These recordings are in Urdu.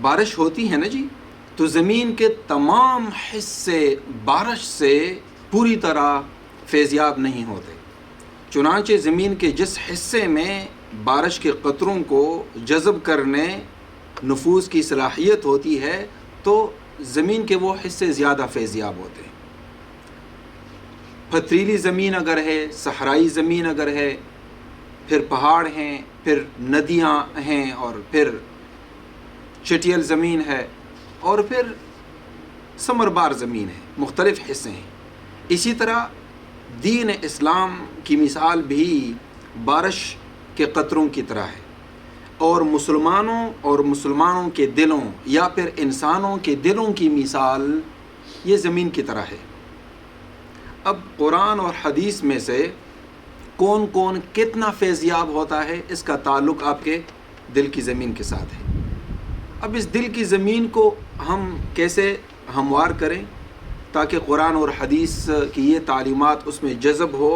بارش ہوتی ہے نا جی، تو زمین کے تمام حصے بارش سے پوری طرح فیضیاب نہیں ہوتے، چنانچہ زمین کے جس حصے میں بارش کے قطروں کو جذب کرنے نفوذ کی صلاحیت ہوتی ہے تو زمین کے وہ حصے زیادہ فیضیاب ہوتے ہیں۔ پتھریلی زمین اگر ہے، صحرائی زمین اگر ہے، پھر پہاڑ ہیں، پھر ندیاں ہیں، اور پھر چٹیل زمین ہے، اور پھر ثمربار زمین ہے، مختلف حصے ہیں۔ اسی طرح دین اسلام کی مثال بھی بارش کے قطروں کی طرح ہے، اور مسلمانوں کے دلوں یا پھر انسانوں کے دلوں کی مثال یہ زمین کی طرح ہے۔ اب قرآن اور حدیث میں سے کون کون کتنا فیضیاب ہوتا ہے، اس کا تعلق آپ کے دل کی زمین کے ساتھ ہے۔ اب اس دل کی زمین کو ہم کیسے ہموار کریں تاکہ قرآن اور حدیث کی یہ تعلیمات اس میں جذب ہو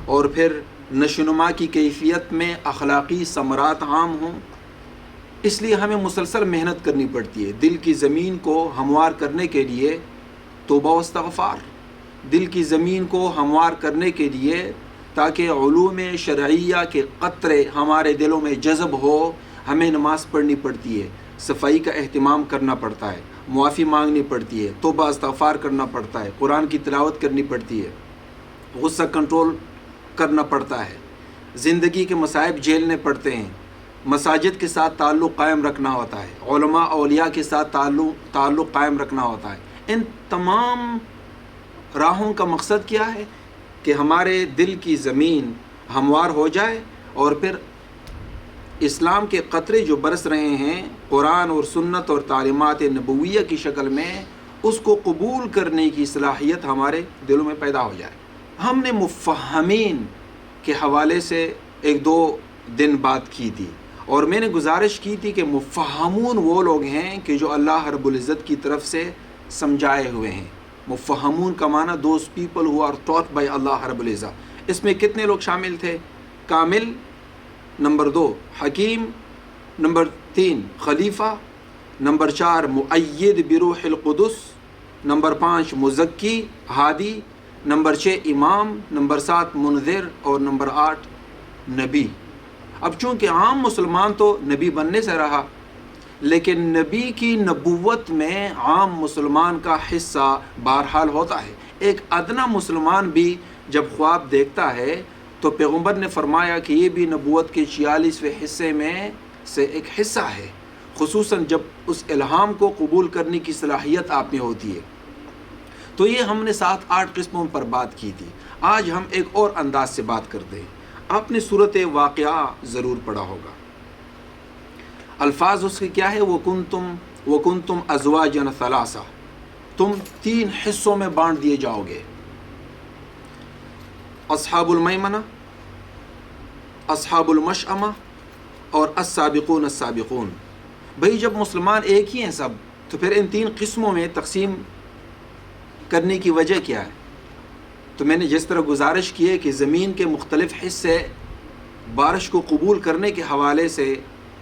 اور پھر نشوونما کی کیفیت میں اخلاقی ثمرات عام ہوں؟ اس لیے ہمیں مسلسل محنت کرنی پڑتی ہے دل کی زمین کو ہموار کرنے کے لیے، توبہ و استغفار، دل کی زمین کو ہموار کرنے کے لیے تاکہ علوم شرعیہ کے قطرے ہمارے دلوں میں جذب ہو، ہمیں نماز پڑھنی پڑتی ہے، صفائی کا اہتمام کرنا پڑتا ہے، معافی مانگنی پڑتی ہے، توبہ استغفار کرنا پڑتا ہے، قرآن کی تلاوت کرنی پڑتی ہے، غصہ کنٹرول کرنا پڑتا ہے، زندگی کے مصائب جھیلنے پڑتے ہیں، مساجد کے ساتھ تعلق قائم رکھنا ہوتا ہے، علماء اولیاء کے ساتھ تعلق قائم رکھنا ہوتا ہے۔ ان تمام راہوں کا مقصد کیا ہے کہ ہمارے دل کی زمین ہموار ہو جائے اور پھر اسلام کے قطرے جو برس رہے ہیں قرآن اور سنت اور تعلیمات نبویہ کی شکل میں، اس کو قبول کرنے کی صلاحیت ہمارے دلوں میں پیدا ہو جائے۔ ہم نے مفہمین کے حوالے سے ایک دو دن بات کی تھی، اور میں نے گزارش کی تھی کہ مفہمون وہ لوگ ہیں کہ جو اللہ رب العزت کی طرف سے سمجھائے ہوئے ہیں۔ مفہمون کا معنی those people who are taught by اللہ رب العزت۔ اس میں کتنے لوگ شامل تھے؟ کامل، نمبر 2 حکیم، نمبر 3 خلیفہ، نمبر 4 مؤید بروح القدس، نمبر 5 مزکی ہادی، نمبر 6 امام، نمبر 7 منذر، اور نمبر 8 نبی۔ اب چونکہ عام مسلمان تو نبی بننے سے رہا، لیکن نبی کی نبوت میں عام مسلمان کا حصہ بہرحال ہوتا ہے۔ ایک ادنا مسلمان بھی جب خواب دیکھتا ہے تو پیغمبر نے فرمایا کہ یہ بھی نبوت کے 46ویں حصے میں سے ایک حصہ ہے، خصوصاً جب اس الہام کو قبول کرنے کی صلاحیت آپ میں ہوتی ہے۔ تو یہ ہم نے 7-8 قسموں پر بات کی تھی۔ آج ہم ایک اور انداز سے بات کرتے ہیں۔ آپ نے صورت واقعہ ضرور پڑھا ہوگا۔ الفاظ اس کے کیا ہے؟ وَكُنْتُمْ أَزْوَاجًا ثَلَاثَةً، تم 3 حصوں میں بانٹ دیے جاؤ گے، اصحاب المیمنہ، اصحاب المشأمہ، اور السابقون السابقون۔ بھئی جب مسلمان ایک ہی ہیں سب، تو پھر ان 3 قسموں میں تقسیم کرنے کی وجہ کیا ہے؟ تو میں نے جس طرح گزارش کی ہے کہ زمین کے مختلف حصے بارش کو قبول کرنے کے حوالے سے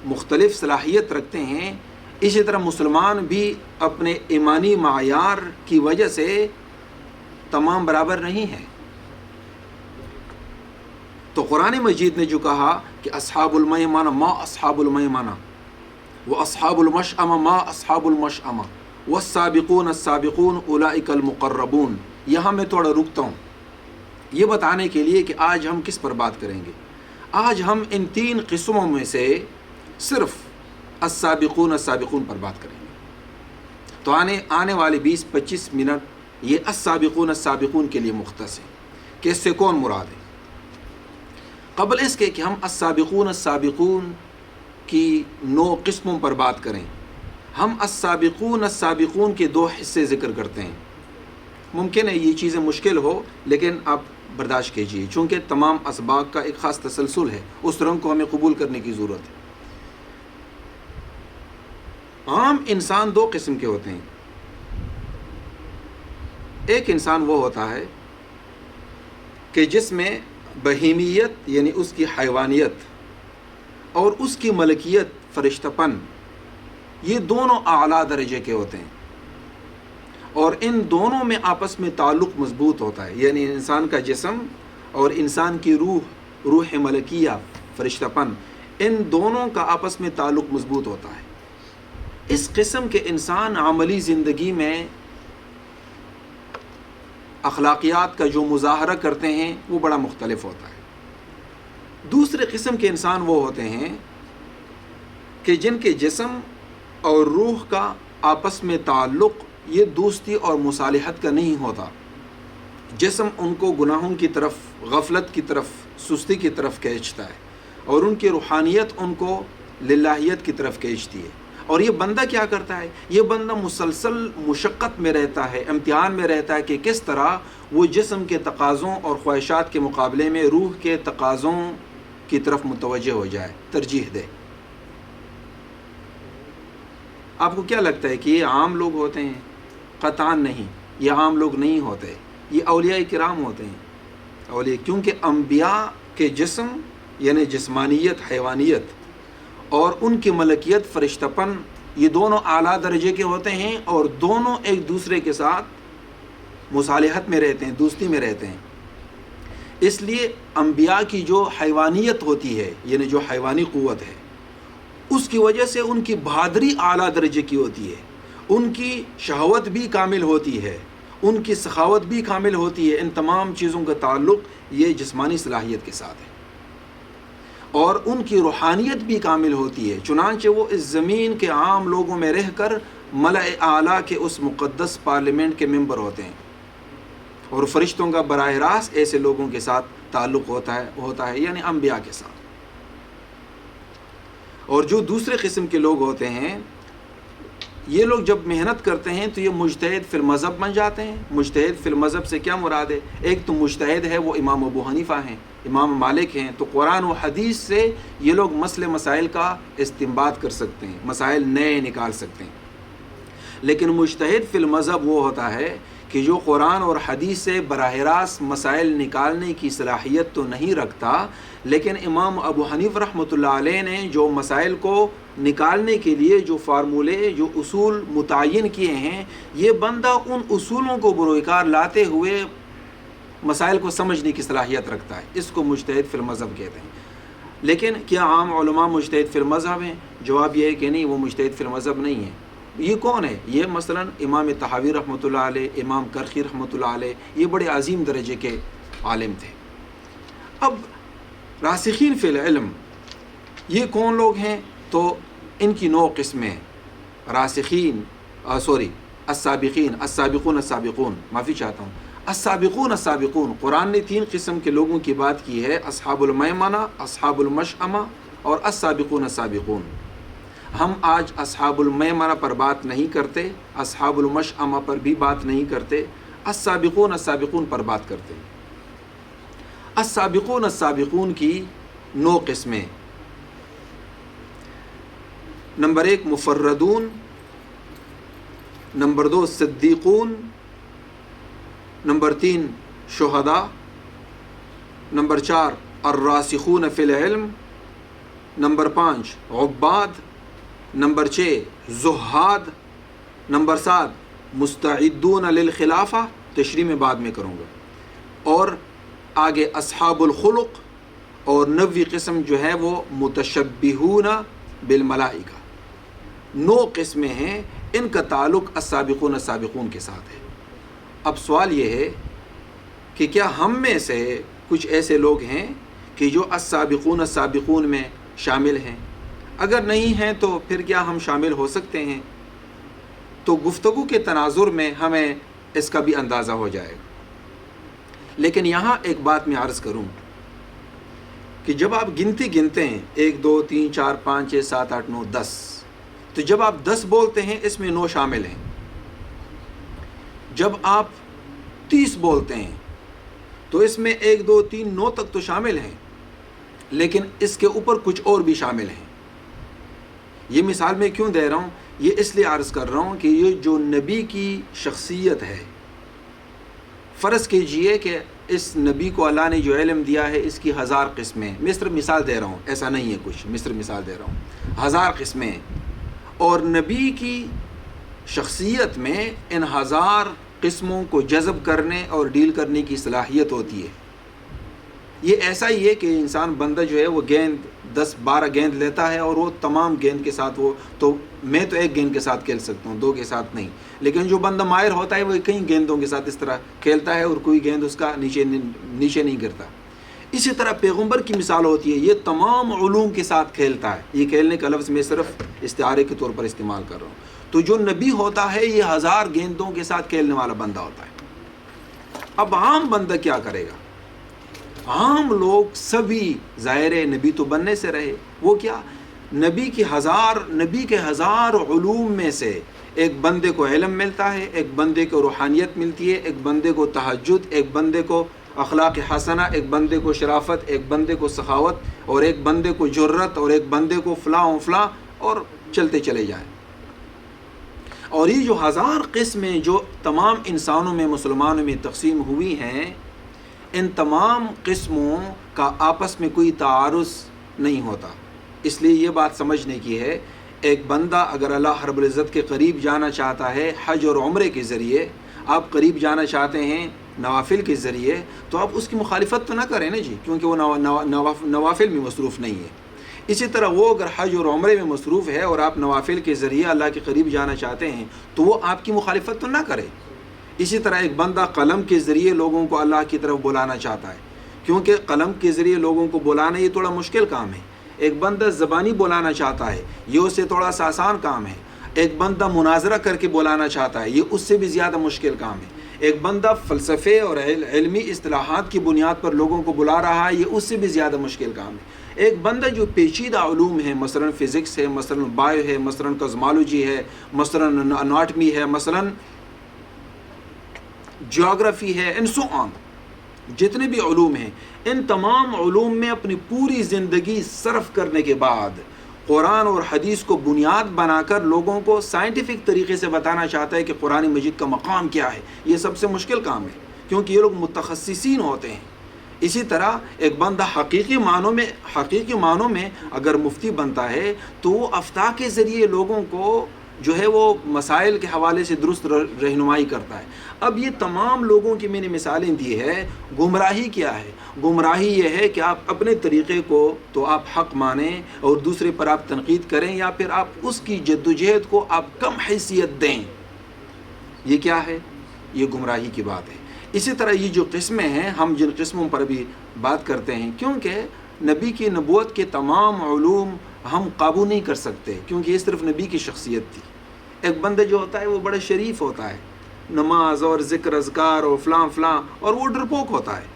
مختلف صلاحیت رکھتے ہیں، اسی طرح مسلمان بھی اپنے ایمانی معیار کی وجہ سے تمام برابر نہیں ہیں۔ تو قرآن مجید نے جو کہا کہ اصحاب المیمنہ ما اصحاب المیمنہ، واصحاب المشأمہ ما اصحاب المشأمہ، والسابقون السابقون اولئک المقربون، یہاں میں تھوڑا رکتا ہوں یہ بتانے کے لیے کہ آج ہم کس پر بات کریں گے۔ آج ہم ان 3 قسموں میں سے صرف السابقون السابقون پر بات کریں گے۔ تو آنے والے 20-25 منٹ یہ السابقون السابقون کے لیے مختص ہے کہ اس سے کون مراد ہے۔ قبل اس کے کہ ہم السابقون السابقون کی 9 قسموں پر بات کریں، ہم السابقون السابقون کے 2 حصے ذکر کرتے ہیں۔ ممکن ہے یہ چیزیں مشکل ہو، لیکن آپ برداشت کیجیے، چونکہ تمام اسباق کا ایک خاص تسلسل ہے، اس رنگ کو ہمیں قبول کرنے کی ضرورت ہے۔ عام انسان 2 قسم کے ہوتے ہیں۔ ایک انسان وہ ہوتا ہے کہ جس میں بہیمیت یعنی اس کی حیوانیت اور اس کی ملکیت فرشتہ پن یہ دونوں اعلیٰ درجے کے ہوتے ہیں، اور ان دونوں میں آپس میں تعلق مضبوط ہوتا ہے، یعنی انسان کا جسم اور انسان کی روح ملکیہ، فرشتہ پن، ان دونوں کا آپس میں تعلق مضبوط ہوتا ہے۔ اس قسم کے انسان عملی زندگی میں اخلاقیات کا جو مظاہرہ کرتے ہیں وہ بڑا مختلف ہوتا ہے۔ دوسرے قسم کے انسان وہ ہوتے ہیں کہ جن کے جسم اور روح کا آپس میں تعلق یہ دوستی اور مصالحت کا نہیں ہوتا۔ جسم ان کو گناہوں کی طرف، غفلت کی طرف، سستی کی طرف کھینچتا ہے، اور ان کی روحانیت ان کو للہیت کی طرف کھینچتی ہے۔ اور یہ بندہ کیا کرتا ہے؟ یہ بندہ مسلسل مشقت میں رہتا ہے، امتحان میں رہتا ہے کہ کس طرح وہ جسم کے تقاضوں اور خواہشات کے مقابلے میں روح کے تقاضوں کی طرف متوجہ ہو جائے، ترجیح دے۔ آپ کو کیا لگتا ہے کہ یہ عام لوگ ہوتے ہیں؟ قطعاً نہیں، یہ عام لوگ نہیں ہوتے، یہ اولیاء کرام ہوتے ہیں۔ اولیاء، کیونکہ انبیاء کے جسم یعنی جسمانیت، حیوانیت، اور ان کی ملکیت، فرشتہ پن، یہ دونوں اعلیٰ درجے کے ہوتے ہیں، اور دونوں ایک دوسرے کے ساتھ مصالحت میں رہتے ہیں، دوستی میں رہتے ہیں۔ اس لیے انبیاء کی جو حیوانیت ہوتی ہے، یعنی جو حیوانی قوت ہے، اس کی وجہ سے ان کی بہادری اعلیٰ درجے کی ہوتی ہے، ان کی شہوت بھی کامل ہوتی ہے، ان کی سخاوت بھی کامل ہوتی ہے۔ ان تمام چیزوں کا تعلق یہ جسمانی صلاحیت کے ساتھ ہے، اور ان کی روحانیت بھی کامل ہوتی ہے۔ چنانچہ وہ اس زمین کے عام لوگوں میں رہ کر ملأ اعلیٰ کے اس مقدس پارلیمنٹ کے ممبر ہوتے ہیں، اور فرشتوں کا براہ راست ایسے لوگوں کے ساتھ تعلق ہوتا ہے یعنی انبیاء کے ساتھ۔ اور جو دوسرے قسم کے لوگ ہوتے ہیں، یہ لوگ جب محنت کرتے ہیں تو یہ مجتہد فی المذہب بن جاتے ہیں۔ مجتہد فی المذہب سے کیا مراد ہے؟ ایک تو مجتہد ہے وہ امام ابو حنیفہ ہیں، امام مالک ہیں، تو قرآن و حدیث سے یہ لوگ مسائل کا استنباط کر سکتے ہیں، مسائل نئے نکال سکتے ہیں۔ لیکن مجتہد فی المذہب وہ ہوتا ہے کہ جو قرآن اور حدیث سے براہ راست مسائل نکالنے کی صلاحیت تو نہیں رکھتا، لیکن امام ابو حنیفہ رحمۃ اللہ علیہ نے جو مسائل کو نکالنے کے لیے جو فارمولے، جو اصول متعین کیے ہیں، یہ بندہ ان اصولوں کو بروئے لاتے ہوئے مسائل کو سمجھنے کی صلاحیت رکھتا ہے۔ اس کو مجتہد فی المذہب کہتے ہیں۔ لیکن کیا عام علماء مجتہد فی المذہب ہیں؟ جواب یہ ہے کہ نہیں، وہ مجتہد فی المذہب نہیں ہے۔ یہ کون ہے؟ یہ مثلا امام طحاوی رحمۃ اللہ علیہ، امام کرخی رحمۃ اللہ علیہ، یہ بڑے عظیم درجے کے عالم تھے۔ اب راسخین فی العلم یہ کون لوگ ہیں؟ تو ان کی 9 قسمیں، السابقون، معافی چاہتا ہوں، السابقون، قرآن نے 3 قسم کے لوگوں کی بات کی ہے، اصحاب المیمنہ، اصحاب المشأمہ اور السابقون۔ ہم آج اصحاب المیمنہ پر بات نہیں کرتے، اصحاب المشأمہ پر بھی بات نہیں کرتے، السابقون پر بات کرتے ہیں۔ السابقون کی 9 قسمیں: نمبر 1 مفردون، نمبر 2 صدیقون، نمبر 3 شہداء، نمبر 4 الراسخون فی العلم، نمبر 5 عباد، نمبر 6 زہاد، نمبر 7 مستعدون للخلافہ، تشریح میں بعد میں کروں گا، اور آگے اصحاب الخلق، اور 9ویں قسم جو ہے وہ متشبہون بالملائکہ۔ 9 قسمیں ہیں، ان کا تعلق السابقون کے ساتھ ہے۔ اب سوال یہ ہے کہ کیا ہم میں سے کچھ ایسے لوگ ہیں کہ جو السابقون میں شامل ہیں؟ اگر نہیں ہیں تو پھر کیا ہم شامل ہو سکتے ہیں؟ تو گفتگو کے تناظر میں ہمیں اس کا بھی اندازہ ہو جائے گا۔ لیکن یہاں ایک بات میں عرض کروں کہ جب آپ گنتے ہیں 1 2 3 4 5 6 7 8 9 10، تو جب آپ 10 بولتے ہیں اس میں 9 شامل ہیں۔ جب آپ 30 بولتے ہیں تو اس میں 1 2 3 9 تک تو شامل ہیں، لیکن اس کے اوپر کچھ اور بھی شامل ہیں۔ یہ مثال میں کیوں دے رہا ہوں؟ یہ اس لیے عرض کر رہا ہوں کہ یہ جو نبی کی شخصیت ہے، فرض کیجئے کہ اس نبی کو اللہ نے جو علم دیا ہے اس کی 1000 قسمیں، میں صرف مثال دے رہا ہوں، ایسا نہیں ہے کچھ، میں صرف مثال دے رہا ہوں، 1000 قسمیں، اور نبی کی شخصیت میں ان 1000 قسموں کو جذب کرنے اور ڈیل کرنے کی صلاحیت ہوتی ہے۔ یہ ایسا ہی ہے کہ انسان بندہ جو ہے وہ گیند 10-12 گیند لیتا ہے اور وہ تمام گیند کے ساتھ میں تو ایک گیند کے ساتھ کھیل سکتا ہوں، 2 کے ساتھ نہیں، لیکن جو بندہ ماہر ہوتا ہے وہ کئی گیندوں کے ساتھ اس طرح کھیلتا ہے اور کوئی گیند اس کا نیچے نہیں گرتا۔ اسی طرح پیغمبر کی مثال ہوتی ہے، یہ تمام علوم کے ساتھ کھیلتا ہے۔ یہ کھیلنے کا لفظ میں صرف استعارے کے طور پر استعمال کر رہا ہوں۔ تو جو نبی ہوتا ہے یہ 1000 گیندوں کے ساتھ کھیلنے والا بندہ ہوتا ہے۔ اب عام بندہ کیا کرے گا؟ عام لوگ سبھی ظاہر نبی تو بننے سے رہے، وہ کیا نبی کے 1000 علوم میں سے ایک بندے کو علم ملتا ہے، ایک بندے کو روحانیت ملتی ہے، ایک بندے کو تہجد، ایک بندے کو اخلاق حسنہ، ایک بندے کو شرافت، ایک بندے کو سخاوت، اور ایک بندے کو جرت، اور ایک بندے کو فلاں و فلاں، اور چلتے چلے جائیں۔ اور یہ جو 1000 قسمیں جو تمام انسانوں میں مسلمانوں میں تقسیم ہوئی ہیں، ان تمام قسموں کا آپس میں کوئی تعارض نہیں ہوتا۔ اس لیے یہ بات سمجھنے کی ہے، ایک بندہ اگر اللہ رب العزت کے قریب جانا چاہتا ہے حج اور عمرے کے ذریعے، آپ قریب جانا چاہتے ہیں نوافل کے ذریعے، تو آپ اس کی مخالفت تو نہ کریں نا جی، کیونکہ وہ نوافل میں مصروف نہیں ہے۔ اسی طرح وہ اگر حج اور عمرے میں مصروف ہے اور آپ نوافل کے ذریعے اللہ کے قریب جانا چاہتے ہیں تو وہ آپ کی مخالفت تو نہ کرے۔ اسی طرح ایک بندہ قلم کے ذریعے لوگوں کو اللہ کی طرف بلانا چاہتا ہے، کیونکہ قلم کے ذریعے لوگوں کو بلانا یہ تھوڑا مشکل کام ہے۔ ایک بندہ زبانی بلانا چاہتا ہے، یہ اس سے تھوڑا سا آسان کام ہے۔ ایک بندہ مناظرہ کر کے بلانا چاہتا ہے، یہ اس سے بھی زیادہ مشکل کام ہے۔ ایک بندہ فلسفے اور علمی اصطلاحات کی بنیاد پر لوگوں کو بلا رہا ہے، یہ اس سے بھی زیادہ مشکل کام ہے۔ ایک بندہ جو پیچیدہ علوم ہے، مثلا فزکس ہے، مثلا بایو ہے، مثلا کازمالوجی ہے، مثلا اناٹمی ہے، مثلا جیوگرافی ہے، ان سو آن، جتنے بھی علوم ہیں، ان تمام علوم میں اپنی پوری زندگی صرف کرنے کے بعد قرآن اور حدیث کو بنیاد بنا کر لوگوں کو سائنٹیفک طریقے سے بتانا چاہتا ہے کہ قرآن مجید کا مقام کیا ہے۔ یہ سب سے مشکل کام ہے، کیونکہ یہ لوگ متخصصین ہوتے ہیں۔ اسی طرح ایک بندہ حقیقی معنوں میں اگر مفتی بنتا ہے تو وہ افتاء کے ذریعے لوگوں کو جو ہے وہ مسائل کے حوالے سے درست رہنمائی کرتا ہے۔ اب یہ تمام لوگوں کی میں نے مثالیں دی ہے۔ گمراہی کیا ہے؟ گمراہی یہ ہے کہ آپ اپنے طریقے کو تو آپ حق مانیں اور دوسرے پر آپ تنقید کریں، یا پھر آپ اس کی جدوجہد کو آپ کم حیثیت دیں۔ یہ کیا ہے؟ یہ گمراہی کی بات ہے۔ اسی طرح یہ جو قسمیں ہیں، ہم جن قسموں پر بھی بات کرتے ہیں، کیونکہ نبی کی نبوت کے تمام علوم ہم قابو نہیں کر سکتے، کیونکہ یہ صرف نبی کی شخصیت تھی۔ ایک بندہ جو ہوتا ہے وہ بڑا شریف ہوتا ہے، نماز اور ذکر اذکار اور فلاں فلاں، اور وہ ڈرپوک ہوتا ہے۔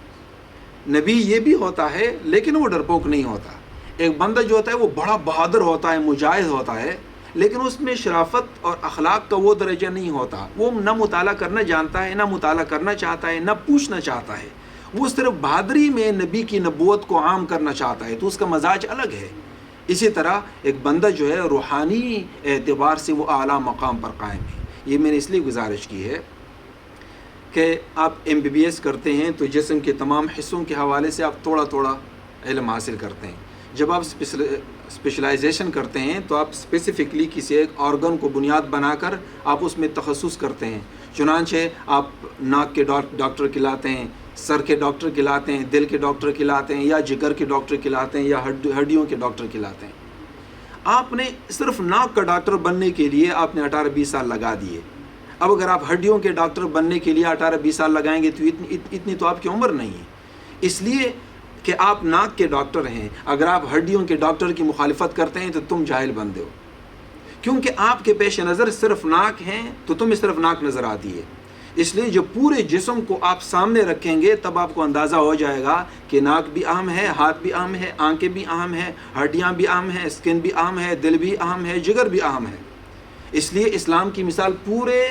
نبی یہ بھی ہوتا ہے لیکن وہ ڈرپوک نہیں ہوتا۔ ایک بندہ جو ہوتا ہے وہ بڑا بہادر ہوتا ہے، مجاہد ہوتا ہے، لیکن اس میں شرافت اور اخلاق کا وہ درجہ نہیں ہوتا۔ وہ نہ مطالعہ کرنا جانتا ہے، نہ مطالعہ کرنا چاہتا ہے، نہ پوچھنا چاہتا ہے۔ وہ صرف بہادری میں نبی کی نبوت کو عام کرنا چاہتا ہے، تو اس کا مزاج الگ ہے۔ اسی طرح ایک بندہ جو ہے روحانی اعتبار سے وہ اعلیٰ مقام پر قائم ہے۔ یہ میں نے اس لیے گزارش کی ہے کہ آپ MBBS کرتے ہیں تو جسم کے تمام حصوں کے حوالے سے آپ تھوڑا تھوڑا علم حاصل کرتے ہیں۔ جب آپ اسپیشلائزیشن کرتے ہیں تو آپ اسپیسیفکلی کسی ایک آرگن کو بنیاد بنا کر آپ اس میں تخصص کرتے ہیں۔ چنانچہ آپ ناک کے ڈاکٹر کہلاتے ہیں، سر کے ڈاکٹر کہلاتے ہیں، دل کے ڈاکٹر کہلاتے ہیں، یا جگر کے ڈاکٹر کہلاتے ہیں، یا ہڈیوں کے ڈاکٹر کہلاتے ہیں۔ آپ نے صرف ناک کا ڈاکٹر بننے کے لیے آپ نے 18-20 سال لگا دیے۔ اب اگر آپ ہڈیوں کے ڈاکٹر بننے کے لیے 18-20 سال لگائیں گے تو اتنی تو آپ کی عمر نہیں ہے۔ اس لیے کہ آپ ناک کے ڈاکٹر ہیں، اگر آپ ہڈیوں کے ڈاکٹر کی مخالفت کرتے ہیں تو تم جاہل بندے ہو، کیونکہ آپ کے پیش نظر صرف ناک ہیں تو تمہیں صرف ناک نظر آتی ہے۔ اس لیے جب پورے جسم کو آپ سامنے رکھیں گے تب آپ کو اندازہ ہو جائے گا کہ ناک بھی اہم ہے، ہاتھ بھی اہم ہے، آنکھیں بھی اہم ہے، ہڈیاں بھی اہم ہے، اسکن بھی اہم ہے، دل بھی اہم ہے، جگر بھی اہم ہے۔ اس لیے اسلام کی مثال پورے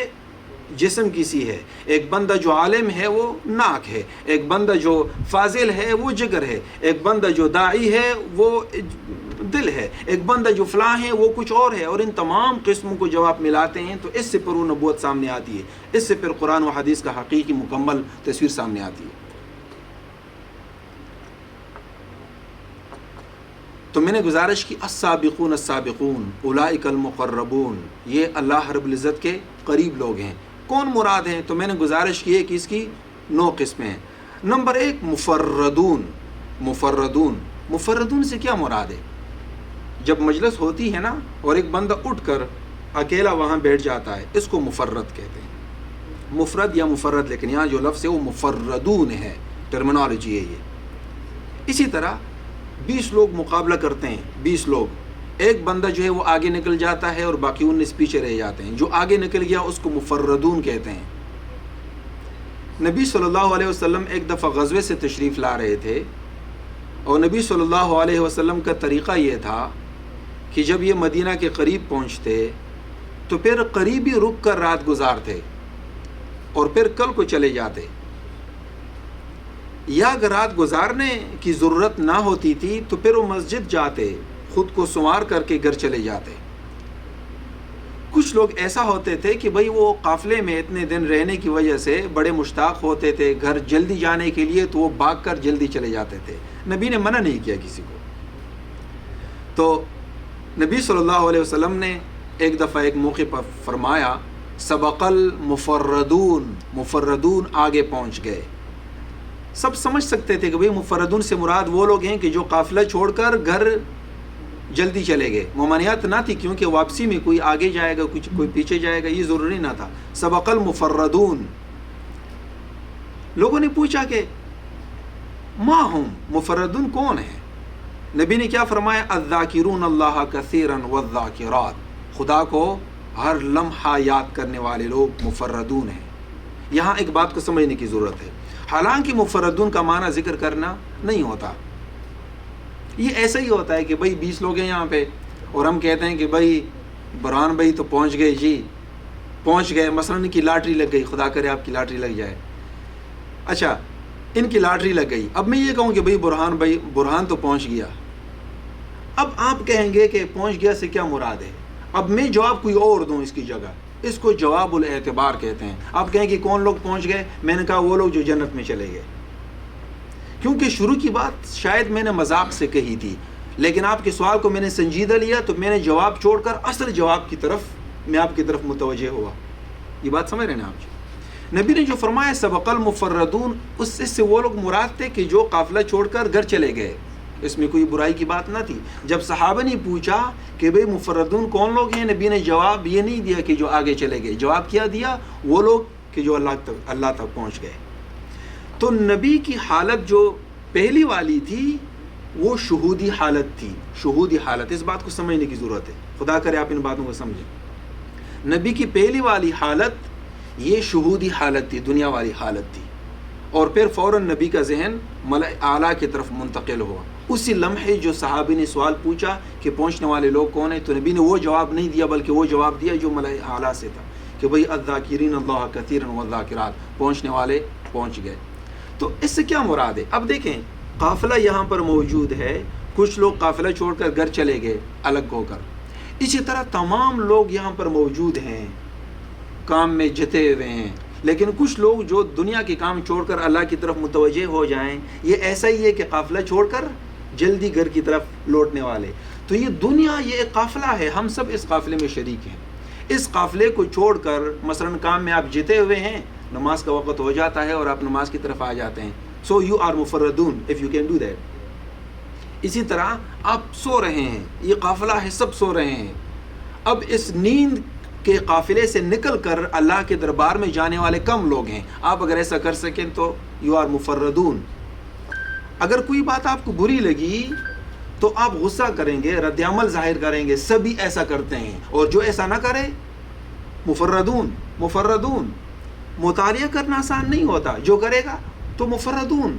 جسم کی سی ہے۔ ایک بندہ جو عالم ہے وہ ناک ہے، ایک بندہ جو فاضل ہے وہ جگر ہے، ایک بندہ جو داعی ہے وہ دل ہے، ایک بندہ جو فلاں ہے وہ کچھ اور ہے۔ اور ان تمام قسموں کو جب آپ ملاتے ہیں تو اس سے پھر وہ نبوت سامنے آتی ہے، اس سے پھر قرآن و حدیث کا حقیقی مکمل تصویر سامنے آتی ہے۔ تو میں نے گزارش کی السابقون السابقون اولئک المقربون، یہ اللہ رب العزت کے قریب لوگ ہیں۔ کون مراد ہیں؟ تو میں نے گزارش کی ہے کہ اس کی 9 قسمیں ہیں۔ نمبر 1 مفردون۔ مفردون سے کیا مراد ہے؟ جب مجلس ہوتی ہے نا اور ایک بندہ اٹھ کر اکیلا وہاں بیٹھ جاتا ہے، اس کو مفرد کہتے ہیں۔ مفرد یا مفرد، لیکن یہاں جو لفظ ہے وہ مفردون ہے، ٹرمینالوجی ہے یہ۔ اسی طرح 20 لوگ مقابلہ کرتے ہیں، 20 لوگ، ایک بندہ جو ہے وہ آگے نکل جاتا ہے اور باقی 19 پیچھے رہ جاتے ہیں۔ جو آگے نکل گیا اس کو مفردون کہتے ہیں۔ نبی صلی اللہ علیہ وسلم ایک دفعہ غزوے سے تشریف لا رہے تھے، اور نبی صلی اللہ علیہ وسلم کا طریقہ یہ تھا کہ جب یہ مدینہ کے قریب پہنچتے تو پھر قریبی رک کر رات گزارتے اور پھر کل کو چلے جاتے، یا اگر رات گزارنے کی ضرورت نہ ہوتی تھی تو پھر وہ مسجد جاتے، خود کو سنوار کر کے گھر چلے جاتے۔ کچھ لوگ ایسا ہوتے تھے کہ بھئی وہ قافلے میں اتنے دن رہنے کی وجہ سے بڑے مشتاق ہوتے تھے گھر جلدی جانے کے لیے، تو وہ بھاگ کر جلدی چلے جاتے تھے۔ نبی نے منع نہیں کیا کسی کو۔ تو نبی صلی اللہ علیہ وسلم نے ایک دفعہ ایک موقع پر فرمایا سبق المفردون، مفردون آگے پہنچ گئے۔ سب سمجھ سکتے تھے کہ بھئی مفردون سے مراد وہ لوگ ہیں کہ جو قافلہ چھوڑ کر گھر جلدی چلے گئے۔ ممانعت نہ تھی، کیونکہ واپسی میں کوئی آگے جائے گا کوئی پیچھے جائے گا، یہ ضروری نہ تھا۔ سبق المفردون۔ لوگوں نے پوچھا کہ ما ہم، مفردون کون ہیں؟ نبی نے کیا فرمایا؟ الذاکرون اللہ کثیرا والذاکرات، خدا کو ہر لمحہ یاد کرنے والے لوگ مفردون ہیں۔ یہاں ایک بات کو سمجھنے کی ضرورت ہے، حالانکہ مفردون کا معنی ذکر کرنا نہیں ہوتا، یہ ایسا ہی ہوتا ہے کہ بھئی 20 لوگ ہیں یہاں پہ اور ہم کہتے ہیں کہ بھئی برہان بھائی تو پہنچ گئے، جی پہنچ گئے، مثلا ان کی لاٹری لگ گئی، خدا کرے آپ کی لاٹری لگ جائے، اچھا ان کی لاٹری لگ گئی، اب میں یہ کہوں کہ بھئی برہان تو پہنچ گیا، اب آپ کہیں گے کہ پہنچ گیا سے کیا مراد ہے؟ اب میں جواب کوئی اور دوں اس کی جگہ، اس کو جواب الاعتبار کہتے ہیں۔ آپ کہیں کہ کون لوگ پہنچ گئے؟ میں نے کہا وہ لوگ جو جنت میں چلے گئے، کیونکہ شروع کی بات شاید میں نے مذاق سے کہی تھی، لیکن آپ کے سوال کو میں نے سنجیدہ لیا تو میں نے جواب چھوڑ کر اصل جواب کی طرف میں آپ کی طرف متوجہ ہوا۔ یہ بات سمجھ رہے ہیں آپ جی؟ نبی نے جو فرمایا سبق المفردون، اس سے وہ لوگ مراد تھے کہ جو قافلہ چھوڑ کر گھر چلے گئے، اس میں کوئی برائی کی بات نہ تھی۔ جب صحابہ نے پوچھا کہ بھئی مفردون کون لوگ ہیں، نبی نے جواب یہ نہیں دیا کہ جو آگے چلے گئے، جواب کیا دیا؟ وہ لوگ کہ جو اللہ تک پہنچ گئے۔ تو نبی کی حالت جو پہلی والی تھی وہ شہودی حالت تھی، شہودی حالت، اس بات کو سمجھنے کی ضرورت ہے، خدا کرے آپ ان باتوں کو سمجھیں۔ نبی کی پہلی والی حالت یہ شہودی حالت تھی، دنیا والی حالت تھی، اور پھر فوراً نبی کا ذہن ملأ اعلیٰ کی طرف منتقل ہوا۔ اسی لمحے جو صحابی نے سوال پوچھا کہ پہنچنے والے لوگ کون ہیں، تو نبی نے وہ جواب نہیں دیا بلکہ وہ جواب دیا جو ملأ اعلیٰ سے تھا کہ بھئی الذاکرین اللہ کثیرا والذاکرات، پہنچنے والے پہنچ گئے۔ تو اس سے کیا مراد ہے؟ اب دیکھیں قافلہ یہاں پر موجود ہے، کچھ لوگ قافلہ چھوڑ کر گھر چلے گئے الگ ہو کر، اسی طرح تمام لوگ یہاں پر موجود ہیں، کام میں جتے ہوئے ہیں، لیکن کچھ لوگ جو دنیا کے کام چھوڑ کر اللہ کی طرف متوجہ ہو جائیں، یہ ایسا ہی ہے کہ قافلہ چھوڑ کر جلدی گھر کی طرف لوٹنے والے۔ تو یہ دنیا یہ ایک قافلہ ہے، ہم سب اس قافلے میں شریک ہیں۔ اس قافلے کو چھوڑ کر مثلا کام میں آپ جتے ہوئے ہیں، نماز کا وقت ہو جاتا ہے اور آپ نماز کی طرف آ جاتے ہیں، سو یو آر مفردون of you can do that. اسی طرح آپ سو رہے ہیں، یہ قافلہ ہے، سب سو رہے ہیں، اب اس نیند کے قافلے سے نکل کر اللہ کے دربار میں جانے والے کم لوگ ہیں، آپ اگر ایسا کر سکیں تو یو آر مفردون۔ اگر کوئی بات آپ کو بری لگی تو آپ غصہ کریں گے، رد عمل ظاہر کریں گے، سبھی ایسا کرتے ہیں، اور جو ایسا نہ کرے مفردون۔ مفردون مطالعہ کرنا آسان نہیں ہوتا، جو کرے گا تو مفردون۔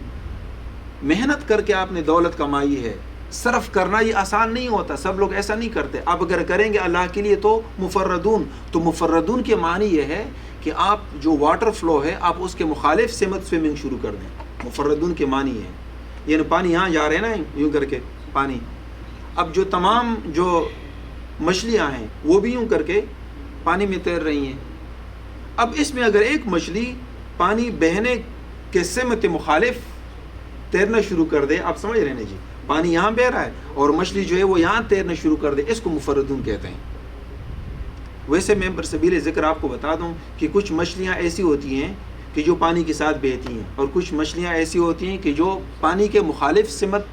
محنت کر کے آپ نے دولت کمائی ہے، صرف کرنا یہ آسان نہیں ہوتا، سب لوگ ایسا نہیں کرتے، آپ اگر کریں گے اللہ کے لیے تو مفردون۔ تو مفردون کے معنی یہ ہے کہ آپ جو واٹر فلو ہے آپ اس کے مخالف سمت سوئمنگ شروع کر دیں، مفردون کے معنی ہے، یعنی پانی یہاں جا رہے ہیں نا یوں کر کے پانی، اب جو تمام جو مچھلیاں ہیں وہ بھی یوں کر کے پانی میں تیر رہی ہیں، اب اس میں اگر ایک مچھلی پانی بہنے کے سمت مخالف تیرنا شروع کر دے، آپ سمجھ رہے ہیں جی، پانی یہاں بہ رہا ہے اور مچھلی جو ہے وہ یہاں تیرنا شروع کر دے، اس کو مفردون کہتے ہیں۔ ویسے میں برسبیل ذکر آپ کو بتا دوں کہ کچھ مچھلیاں ایسی ہوتی ہیں کہ جو پانی کے ساتھ بہتی ہیں، اور کچھ مچھلیاں ایسی ہوتی ہیں کہ جو پانی کے مخالف سمت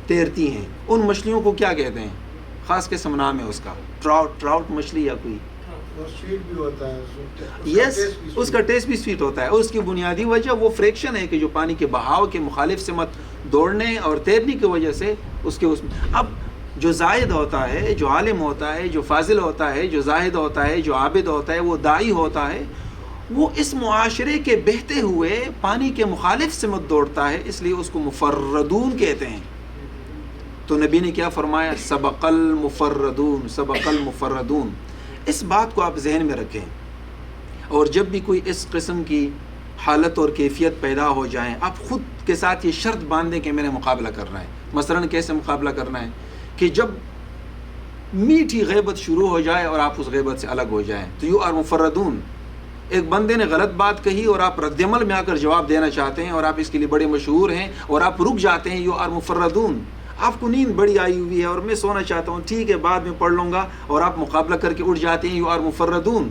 تیرتی ہیں۔ ان مچھلیوں کو کیا کہتے ہیں؟ خاص قسم نام ہے اس کا، ٹراؤٹ مچھلی یا کوئی، سویٹ بھی ہوتا ہے، یس، اس کا ٹیسٹ بھی سویٹ ہوتا ہے، اور اس کی بنیادی وجہ وہ فریکشن ہے کہ جو پانی کے بہاؤ کے مخالف سمت دوڑنے اور تیرنے کی وجہ سے اس میں اب جو زاہد ہوتا ہے، جو عالم ہوتا ہے، جو فاضل ہوتا ہے، جو زاہد ہوتا ہے، جو عابد ہوتا ہے، وہ داعی ہوتا ہے، وہ اس معاشرے کے بہتے ہوئے پانی کے مخالف سمت دوڑتا ہے، اس لیے اس کو مفردون کہتے ہیں۔ تو نبی نے کیا فرمایا؟ سبق المفردون، سبق المفردون۔ اس بات کو آپ ذہن میں رکھیں، اور جب بھی کوئی اس قسم کی حالت اور کیفیت پیدا ہو جائیں، آپ خود کے ساتھ یہ شرط باندھیں کہ میں نے مقابلہ کرنا ہے۔ مثلاً کیسے مقابلہ کرنا ہے؟ کہ جب میٹھی غیبت شروع ہو جائے اور آپ اس غیبت سے الگ ہو جائیں تو یو آر مفردون۔ ایک بندے نے غلط بات کہی اور آپ رد عمل میں آ کر جواب دینا چاہتے ہیں اور آپ اس کے لیے بڑے مشہور ہیں اور آپ رک جاتے ہیں، یو آر مفردون۔ آپ کو نیند بڑی آئی ہوئی ہے اور میں سونا چاہتا ہوں، ٹھیک ہے بعد میں پڑھ لوں گا، اور آپ مقابلہ کر کے اٹھ جاتے ہیں، یو آر مفردون۔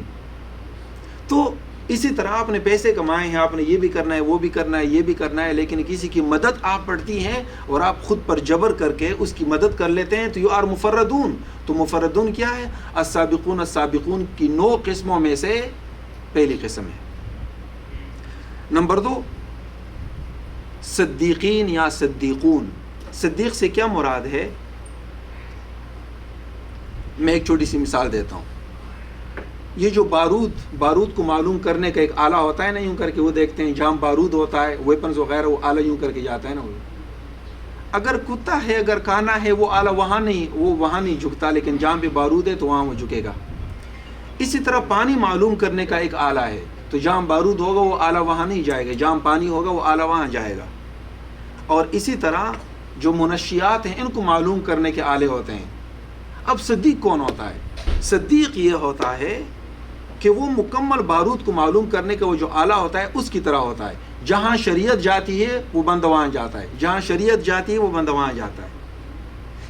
تو اسی طرح آپ نے پیسے کمائے ہیں، آپ نے یہ بھی کرنا ہے، وہ بھی کرنا ہے، یہ بھی کرنا ہے، لیکن کسی کی مدد آپ پڑھتی ہیں اور آپ خود پر جبر کر کے اس کی مدد کر لیتے ہیں تو یو آر مفردون۔ تو مفردون کیا ہے؟ السابقون، السابقون کی 9 قسموں میں سے پہلی قسم ہے۔ نمبر 2، صدیقین یا صدیقون۔ صدیق سے کیا مراد ہے؟ میں ایک چھوٹی سی مثال دیتا ہوں۔ یہ جو بارود کو معلوم کرنے کا ایک آلہ ہوتا ہے نا، یوں کر کے وہ دیکھتے ہیں جہاں بارود ہوتا ہے، ویپنز وغیرہ، وہ آلہ یوں کر کے جاتا ہے نا، وہ اگر کتا ہے، اگر کانا ہے، وہ آلہ وہاں نہیں جھکتا، لیکن جہاں پہ بارود ہے تو وہاں وہ جھکے گا۔ اسی طرح پانی معلوم کرنے کا ایک آلہ ہے، تو جہاں بارود ہوگا وہ آلہ وہاں نہیں جائے گا، جہاں پانی ہوگا وہ آلہ وہاں جائے گا۔ اور اسی طرح جو منشیات ہیں ان کو معلوم کرنے کے آلے ہوتے ہیں۔ اب صدیق کون ہوتا ہے؟ صدیق یہ ہوتا ہے کہ وہ مکمل بارود کو معلوم کرنے کا وہ جو آلہ ہوتا ہے اس کی طرح ہوتا ہے، جہاں شریعت جاتی ہے وہ بندہ وہاں جاتا ہے، جہاں شریعت جاتی ہے وہ بندہ وہاں جاتا ہے۔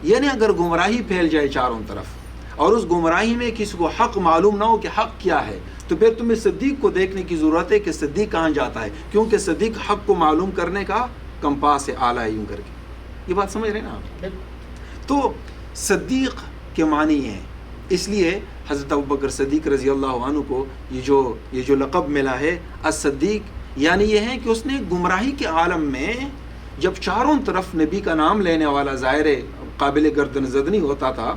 یعنی اگر گمراہی پھیل جائے چاروں طرف اور اس گمراہی میں کسی کو حق معلوم نہ ہو کہ حق کیا ہے، تو پھر تمہیں صدیق کو دیکھنے کی ضرورت ہے کہ صدیق کہاں جاتا ہے، کیونکہ صدیق حق کو معلوم کرنے کا کمپاس ہے، آلہ ہے، یوں کر کے۔ یہ بات سمجھ رہے ہیں نا آپ؟ تو صدیق کے معنی ہیں، اس لیے حضرت ابوبکر صدیق رضی اللہ عنہ کو یہ جو لقب ملا ہے الصدیق، یعنی یہ ہے کہ اس نے گمراہی کے عالم میں جب چاروں طرف نبی کا نام لینے والا ظاہر قابل گردن زدنی ہوتا تھا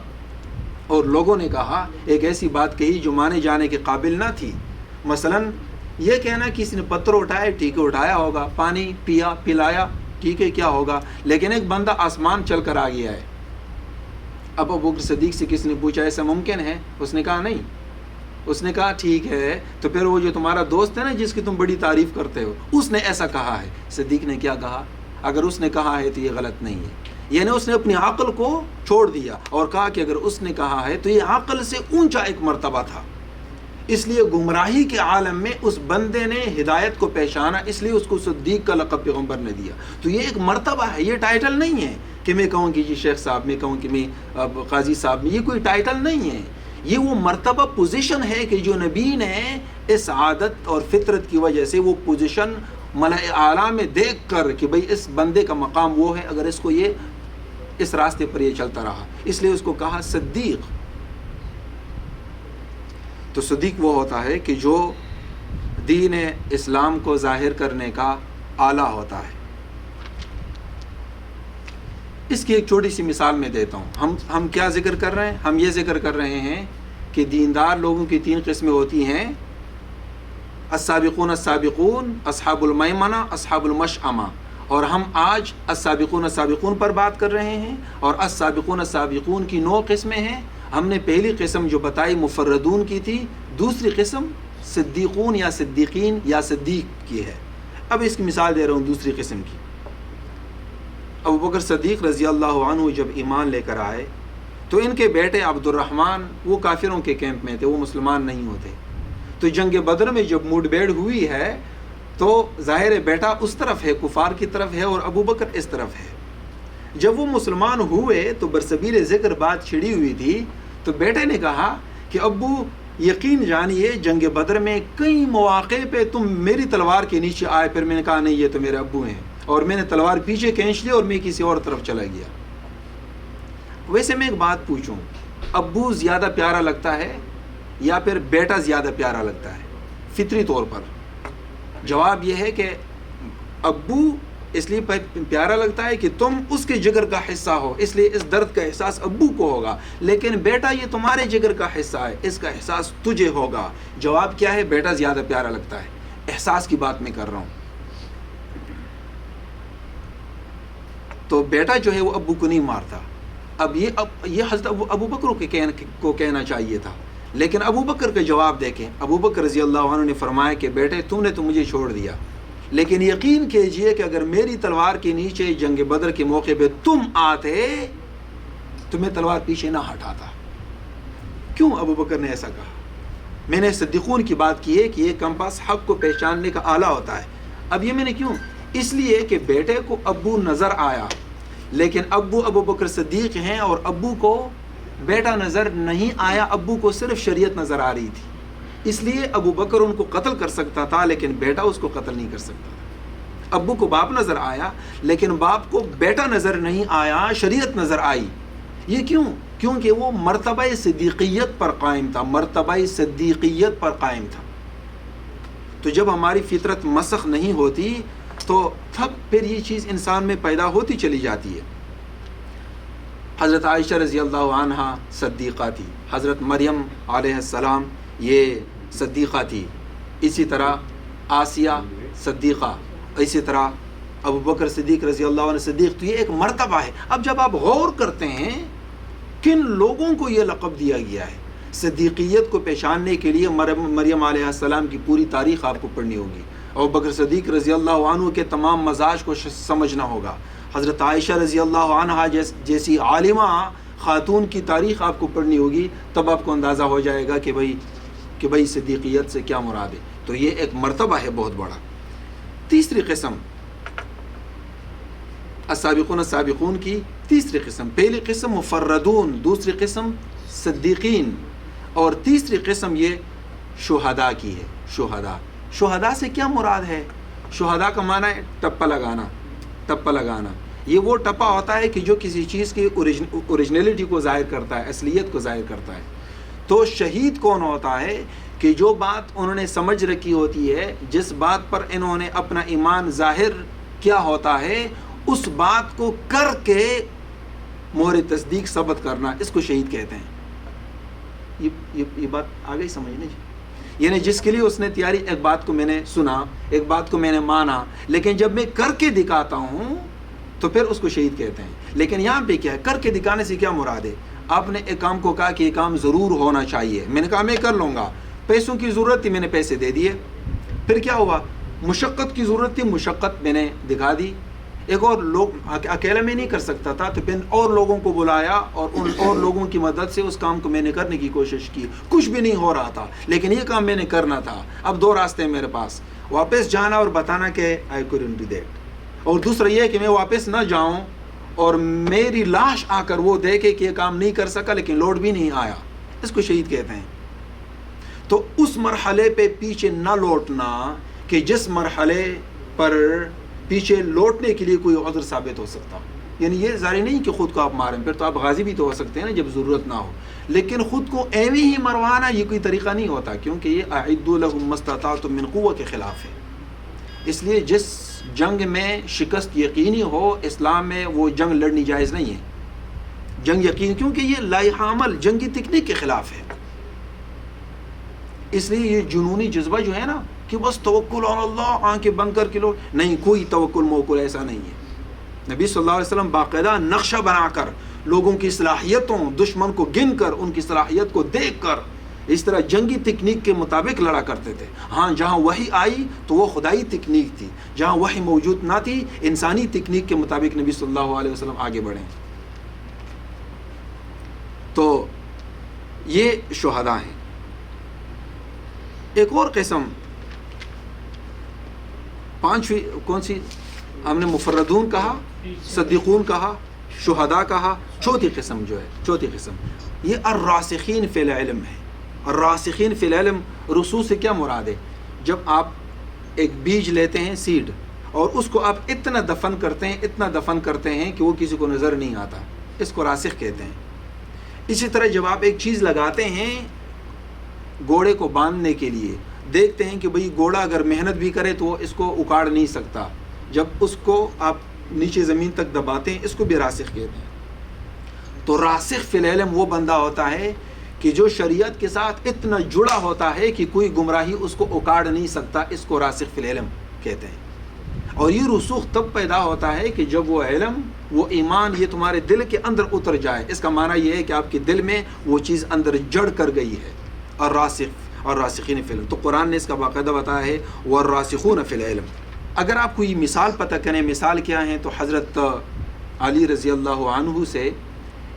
اور لوگوں نے کہا ایک ایسی بات کہی جو مانے جانے کے قابل نہ تھی، مثلا یہ کہنا کسی نے پتھر اٹھایا، ٹھیک ہے اٹھایا ہوگا، پانی پیا پلایا، ٹھیک ہے کیا ہوگا، لیکن ایک بندہ آسمان چل کر آ گیا ہے۔ اب ابوبکر صدیق سے کسی نے پوچھا ایسا ممکن ہے؟ اس نے کہا نہیں۔ اس نے کہا ٹھیک ہے، تو پھر وہ جو تمہارا دوست ہے نا جس کی تم بڑی تعریف کرتے ہو، اس نے ایسا کہا ہے۔ صدیق نے کیا کہا؟ اگر اس نے کہا ہے تو یہ غلط نہیں ہے، یعنی اس نے اپنی عقل کو چھوڑ دیا اور کہا کہ اگر اس نے کہا ہے تو یہ عقل سے اونچا ایک مرتبہ تھا، اس لیے گمراہی کے عالم میں اس بندے نے ہدایت کو پہچانا، اس لیے اس کو صدیق کا لقب پیغمبر نے دیا۔ تو یہ ایک مرتبہ ہے، یہ ٹائٹل نہیں ہے کہ میں کہوں کہ جی شیخ صاحب، میں کہوں کہ میں قاضی صاحب، میں یہ کوئی ٹائٹل نہیں ہے، یہ وہ مرتبہ پوزیشن ہے کہ جو نبی نے اس عادت اور فطرت کی وجہ سے وہ پوزیشن ملأ اعلیٰ میں دیکھ کر کہ بھئی اس بندے کا مقام وہ ہے اگر اس کو یہ اس راستے پر یہ چلتا رہا، اس لیے اس کو کہا صدیق۔ تو صدیق وہ ہوتا ہے کہ جو دین اسلام کو ظاہر کرنے کا آلہ ہوتا ہے۔ اس کی ایک چھوٹی سی مثال میں دیتا ہوں۔ ہم کیا ذکر کر رہے ہیں؟ ہم یہ ذکر کر رہے ہیں کہ دیندار لوگوں کی 3 قسمیں ہوتی ہیں، السابقون السابقون، اصحاب المیمنہ، اصحاب المشأمہ، اور ہم آج السابقون السابقون پر بات کر رہے ہیں، اور السابقون السابقون کی 9 قسمیں ہیں۔ ہم نے پہلی قسم جو بتائی مفردون کی تھی، دوسری قسم صدیقون یا صدیقین یا صدیق کی ہے۔ اب اس کی مثال دے رہا ہوں دوسری قسم کی۔ ابوبکر صدیق رضی اللہ عنہ جب ایمان لے کر آئے تو ان کے بیٹے عبد الرحمن وہ کافروں کے کیمپ میں تھے، وہ مسلمان نہیں ہوتے۔ تو جنگ بدر میں جب موڈ بیڑ ہوئی ہے تو ظاہر بیٹا اس طرف ہے، کفار کی طرف ہے، اور ابوبکر اس طرف ہے۔ جب وہ مسلمان ہوئے تو برصغیر ذکر بات چھڑی ہوئی تھی، تو بیٹے نے کہا کہ ابو یقین جانیے جنگ بدر میں کئی مواقع پہ تم میری تلوار کے نیچے آئے. پھر میں نے کہا نہیں یہ تو میرے ابو ہیں، اور میں نے تلوار پیچھے کھینچ لی اور میں کسی اور طرف چلا گیا. ویسے میں ایک بات پوچھوں، ابو زیادہ پیارا لگتا ہے یا پھر بیٹا زیادہ پیارا لگتا ہے فطری طور پر؟ جواب یہ ہے کہ ابو اس لیے پیارا لگتا ہے کہ تم اس کے جگر کا حصہ ہو، اس لیے اس درد کا احساس ابو کو ہوگا. لیکن بیٹا یہ تمہارے جگر کا حصہ ہے، اس کا احساس تجھے ہوگا. جواب کیا ہے؟ بیٹا زیادہ پیارا لگتا ہے. احساس کی بات میں کر رہا ہوں. تو بیٹا جو ہے وہ ابو کو نہیں مارتا. اب یہ حضرت ابو بکر کو کہنا چاہیے تھا، لیکن ابو بکر کا جواب دیکھیں. ابو بکر رضی اللہ عنہ نے فرمایا کہ بیٹے تم نے تو مجھے چھوڑ دیا، لیکن یقین کیجئے کہ اگر میری تلوار کے نیچے جنگ بدر کے موقع پہ تم آتے تو میں تلوار پیچھے نہ ہٹاتا. کیوں ابو بکر نے ایسا کہا؟ میں نے صدیقون کی بات کی ہے کہ یہ کمپاس حق کو پہچاننے کا آلہ ہوتا ہے. اب یہ میں نے کیوں؟ اس لیے کہ بیٹے کو ابو نظر آیا، لیکن ابو بکر صدیق ہیں اور ابو کو بیٹا نظر نہیں آیا. ابو کو صرف شریعت نظر آ رہی تھی، اس لیے ابو بکر ان کو قتل کر سکتا تھا لیکن بیٹا اس کو قتل نہیں کر سکتا تھا. ابو کو باپ نظر آیا لیکن باپ کو بیٹا نظر نہیں آیا، شریعت نظر آئی. یہ کیوں؟ کیونکہ وہ مرتبہ صدیقیت پر قائم تھا، مرتبہ صدیقیت پر قائم تھا. تو جب ہماری فطرت مسخ نہیں ہوتی تو تب پھر یہ چیز انسان میں پیدا ہوتی چلی جاتی ہے. حضرت عائشہ رضی اللہ عنہا صدیقہ تھی، حضرت مریم علیہ السلام یہ صدیقہ تھی، اسی طرح آسیہ صدیقہ، اسی طرح ابو بکر صدیق رضی اللہ عنہ صدیق. تو یہ ایک مرتبہ ہے. اب جب آپ غور کرتے ہیں کن لوگوں کو یہ لقب دیا گیا ہے صدیقیت کو پہچاننے کے لیے، مریم علیہ السلام کی پوری تاریخ آپ کو پڑھنی ہوگی، ابو بکر صدیق رضی اللہ عنہ کے تمام مزاج کو سمجھنا ہوگا، حضرت عائشہ رضی اللہ عنہ جیسی عالمہ خاتون کی تاریخ آپ کو پڑھنی ہوگی. تب آپ کو اندازہ ہو جائے گا کہ بھئی صدیقیت سے کیا مراد ہے. تو یہ ایک مرتبہ ہے بہت بڑا. تیسری قسم السابقون السابقون کی تیسری قسم. پہلی قسم مفردون، دوسری قسم صدیقین، اور تیسری قسم یہ شہداء کی ہے. شہداء سے کیا مراد ہے؟ شہداء کا معنی ہے ٹپا لگانا. یہ وہ ٹپا ہوتا ہے کہ جو کسی چیز کی اوریجنلٹی کو ظاہر کرتا ہے، اصلیت کو ظاہر کرتا ہے. تو شہید کون ہوتا ہے؟ کہ جو بات انہوں نے سمجھ رکھی ہوتی ہے، جس بات پر انہوں نے اپنا ایمان ظاہر کیا ہوتا ہے، اس بات کو کر کے مہر تصدیق ثبت کرنا، اس کو شہید کہتے ہیں. یہ بات آ گئی سمجھنے جی؟ یعنی جس کے لیے اس نے تیاری، ایک بات کو میں نے سنا، ایک بات کو میں نے مانا، لیکن جب میں کر کے دکھاتا ہوں تو پھر اس کو شہید کہتے ہیں. لیکن یہاں پہ کیا ہے؟ کر کے دکھانے سے کیا مراد ہے؟ آپ نے ایک کام کو کہا کہ یہ کام ضرور ہونا چاہیے، میں نے کہا میں کر لوں گا، پیسوں کی ضرورت تھی میں نے پیسے دے دیے. پھر کیا ہوا؟ مشقت کی ضرورت تھی، مشقت میں نے دکھا دی. ایک اور لوگ اکیلا میں نہیں کر سکتا تھا تو پھر اور لوگوں کو بلایا اور ان اور لوگوں کی مدد سے اس کام کو میں نے کرنے کی کوشش کی. کچھ بھی نہیں ہو رہا تھا لیکن یہ کام میں نے کرنا تھا. اب دو راستے ہیں میرے پاس، واپس جانا اور بتانا کہ I couldn't do that، اور دوسرا یہ ہے کہ میں واپس نہ جاؤں اور میری لاش آ کر وہ دیکھے کہ یہ کام نہیں کر سکا لیکن لوٹ بھی نہیں آیا. اس کو شہید کہتے ہیں. تو اس مرحلے پہ پیچھے نہ لوٹنا کہ جس مرحلے پر پیچھے لوٹنے کے لیے کوئی عذر ثابت ہو سکتا. یعنی یہ ظاہر نہیں کہ خود کو آپ ماریں، پھر تو آپ غازی بھی تو ہو سکتے ہیں نا جب ضرورت نہ ہو، لیکن خود کو ایویں ہی مروانا یہ کوئی طریقہ نہیں ہوتا، کیونکہ یہ اعدوا لهم ما استطعتم من قوة کے خلاف ہے. اس لیے جس جنگ میں شکست یقینی ہو، اسلام میں وہ جنگ لڑنی جائز نہیں ہے. جنگ یقین، کیونکہ یہ لائحہ عمل جنگی تکنیک کے خلاف ہے. اس لیے یہ جنونی جذبہ جو ہے نا کہ بس توکل علی اللہ، آنکھیں بند کر کے لو، نہیں، کوئی توکل موکل ایسا نہیں ہے. نبی صلی اللہ علیہ وسلم باقاعدہ نقشہ بنا کر، لوگوں کی صلاحیتوں، دشمن کو گن کر، ان کی صلاحیت کو دیکھ کر اس طرح جنگی تکنیک کے مطابق لڑا کرتے تھے. ہاں جہاں وحی آئی تو وہ خدائی تکنیک تھی، جہاں وحی موجود نہ تھی انسانی تکنیک کے مطابق نبی صلی اللہ علیہ وسلم آگے بڑھے. تو یہ شہداء ہیں. ایک اور قسم پانچویں کون سی؟ ہم نے مفردون کہا، صدیقون کہا، شہداء کہا. چوتھی قسم جو ہے، چوتھی قسم یہ الراسخین فی العلم ہے. الراسخین فی العلم، رسوخ سے کیا مراد ہے؟ جب آپ ایک بیج لیتے ہیں سیڈ اور اس کو آپ اتنا دفن کرتے ہیں، اتنا دفن کرتے ہیں کہ وہ کسی کو نظر نہیں آتا، اس کو راسخ کہتے ہیں. اسی طرح جب آپ ایک چیز لگاتے ہیں گھوڑے کو باندھنے کے لیے، دیکھتے ہیں کہ بھئی گھوڑا اگر محنت بھی کرے تو وہ اس کو اکاڑ نہیں سکتا، جب اس کو آپ نیچے زمین تک دباتے ہیں، اس کو بھی راسخ کہتے ہیں. تو راسخ فی العلم وہ بندہ ہوتا ہے کہ جو شریعت کے ساتھ اتنا جڑا ہوتا ہے کہ کوئی گمراہی اس کو اکاڑ نہیں سکتا، اس کو راسخ فی العلم کہتے ہیں. اور یہ رسوخ تب پیدا ہوتا ہے کہ جب وہ علم، وہ ایمان یہ تمہارے دل کے اندر اتر جائے. اس کا معنی یہ ہے کہ آپ کے دل میں وہ چیز اندر جڑ کر گئی ہے. اور راسخین فی العلم، تو قرآن نے اس کا باقاعدہ بتایا ہے والراسخون فی العلم. اگر آپ کو یہ مثال پتہ کریں، مثال کیا ہے، تو حضرت علی رضی اللہ عنہ سے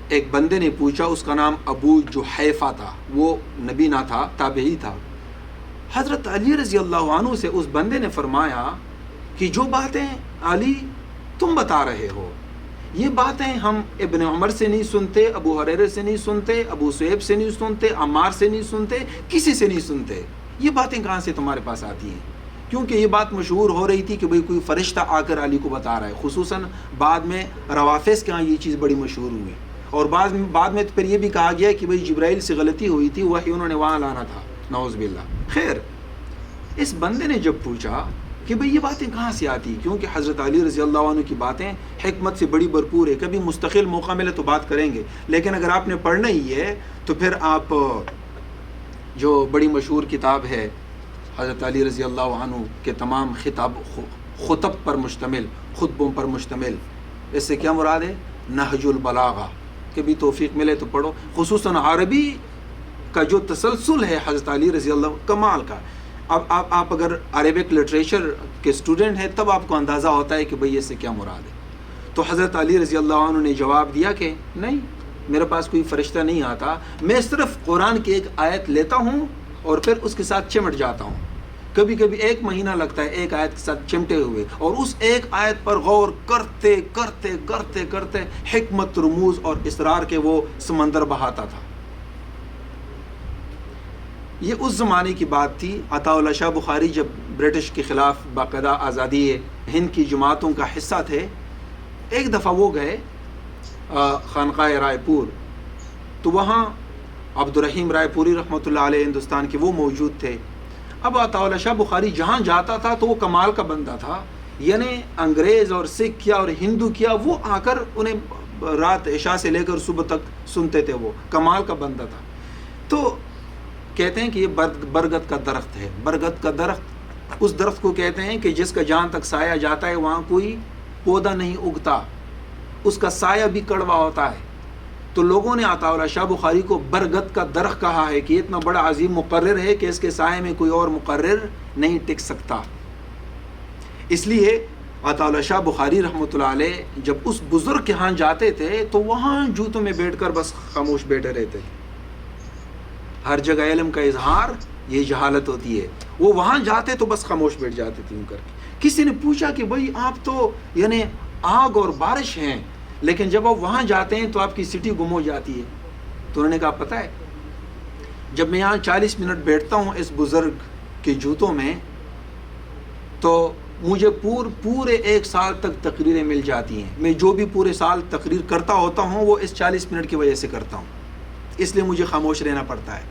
ایک بندے نے پوچھا، اس کا نام ابو جحیفہ تھا، وہ نبی نہ تھا، تابعی تھا. حضرت علی رضی اللہ عنہ سے اس بندے نے فرمایا کہ جو باتیں علی تم بتا رہے ہو، یہ باتیں ہم ابن عمر سے نہیں سنتے، ابو ہریرہ سے نہیں سنتے، ابو صہیب سے نہیں سنتے، عمار سے نہیں سنتے، کسی سے نہیں سنتے. یہ باتیں کہاں سے تمہارے پاس آتی ہیں؟ کیونکہ یہ بات مشہور ہو رہی تھی کہ بھئی کوئی فرشتہ آ کر علی کو بتا رہا ہے. خصوصاً بعد میں روافظ کے ہاں یہ چیز بڑی مشہور ہوئی، اور بعد میں پھر یہ بھی کہا گیا کہ بھئی جبرائیل سے غلطی ہوئی تھی، وہی انہوں نے وہاں لانا تھا، نعوذ باللہ. خیر، اس بندے نے جب پوچھا کہ بھئی یہ باتیں کہاں سے آتی، کیونکہ حضرت علی رضی اللہ عنہ کی باتیں حکمت سے بڑی بھرپور ہے. کبھی مستقل موقع ملے تو بات کریں گے، لیکن اگر آپ نے پڑھنا ہی ہے تو پھر آپ جو بڑی مشہور کتاب ہے حضرت علی رضی اللہ عنہ کے تمام خطب پر مشتمل، خطبوں پر مشتمل، اس سے کیا مراد ہے؟ نہج البلاغہ. کبھی توفیق ملے تو پڑھو. خصوصاً عربی کا جو تسلسل ہے حضرت علی رضی اللہ کمال کا. اب آپ اگر عربک لٹریچر کے اسٹوڈنٹ ہیں تب آپ کو اندازہ ہوتا ہے کہ بھئی اس سے کیا مراد ہے. تو حضرت علی رضی اللہ عنہ نے جواب دیا کہ نہیں، میرے پاس کوئی فرشتہ نہیں آتا، میں صرف قرآن کی ایک آیت لیتا ہوں اور پھر اس کے ساتھ چمٹ جاتا ہوں. کبھی کبھی 1 مہینہ لگتا ہے ایک آیت کے ساتھ چمٹے ہوئے، اور اس ایک آیت پر غور کرتے کرتے کرتے کرتے حکمت، رموز اور اسرار کے وہ سمندر بہاتا تھا. یہ اس زمانے کی بات تھی. عطا اللہ شاہ بخاری جب برٹش کے خلاف باقاعدہ آزادی ہند کی جماعتوں کا حصہ تھے، ایک دفعہ وہ گئے خانقاہ رائے پور، تو وہاں عبد الرحیم رائے پوری رحمۃ اللہ علیہ ہندوستان کے وہ موجود تھے. اب عطا اللہ شاہ بخاری جہاں جاتا تھا تو وہ کمال کا بندہ تھا، یعنی انگریز اور سکھ کیا اور ہندو کیا وہ آ کر انہیں رات عشاء سے لے کر صبح تک سنتے تھے. وہ کمال کا بندہ تھا. تو کہتے ہیں کہ یہ برگد کا درخت ہے. برگد کا درخت اس درخت کو کہتے ہیں کہ جس کا جہاں تک سایہ جاتا ہے وہاں کوئی پودا نہیں اگتا، اس کا سایہ بھی کڑوا ہوتا ہے. تو لوگوں نے عطا اللہ شاہ بخاری کو برگد کا درخت کہا ہے کہ اتنا بڑا عظیم مقرر ہے کہ اس کے سائے میں کوئی اور مقرر نہیں ٹک سکتا. اس لیے عطا اللہ شاہ بخاری رحمۃ اللہ علیہ جب اس بزرگ کے ہاں جاتے تھے تو وہاں جوتوں میں بیٹھ کر بس خاموش بیٹھے رہتے تھے. ہر جگہ علم کا اظہار یہ جہالت ہوتی ہے. وہ وہاں جاتے تو بس خاموش بیٹھ جاتے تھے یوں کر کے. کسی نے پوچھا کہ بھئی آپ تو یعنی آگ اور بارش ہیں، لیکن جب آپ وہاں جاتے ہیں تو آپ کی سٹی گم ہو جاتی ہے. تو انہوں نے کہا پتہ ہے، جب میں یہاں 40 منٹ بیٹھتا ہوں اس بزرگ کے جوتوں میں تو مجھے پورے 1 سال تک تقریریں مل جاتی ہیں. میں جو بھی پورے سال تقریر کرتا ہوتا ہوں وہ اس 40 منٹ کی وجہ سے کرتا ہوں، اس لیے مجھے خاموش رہنا پڑتا ہے.